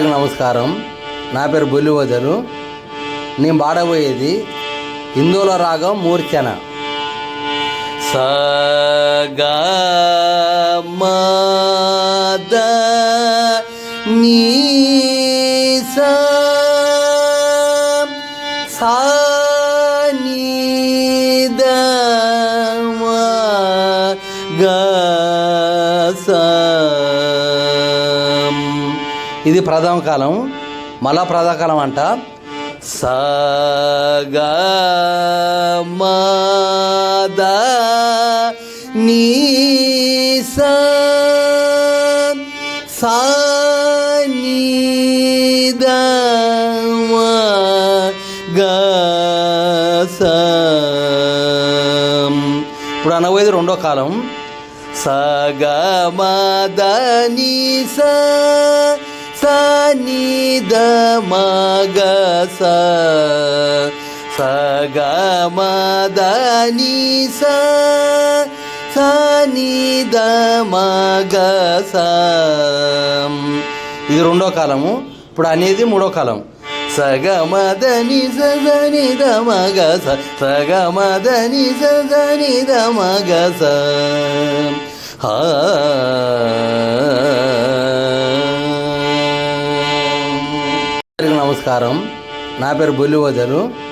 నమస్కారం. నా పేరు బొల్లివదరు. నేను పాడబోయేది హిందోల రాగం మూర్ఛన. సగా మద నీ సా ని ద మ గ స. ఇది ప్రథమ కాలం. మళ్ళా ప్రథమ కాలం అంట. సగా మద నీ సా ని ద మ గ స. ఇప్పుడు అనబోయేది రెండో కాలం. సగ మద ని సా ని ద మ గ స. సగ మద ని సా ని ద మ గ స. ఇది రెండో కాలము. ఇప్పుడు అనేది మూడో కాలం. సగ మద ని స ని ద మ గ స. సగ మద ని స ని ద మ గ స. నమస్కారం. నా పేరు బొల్లివదరు.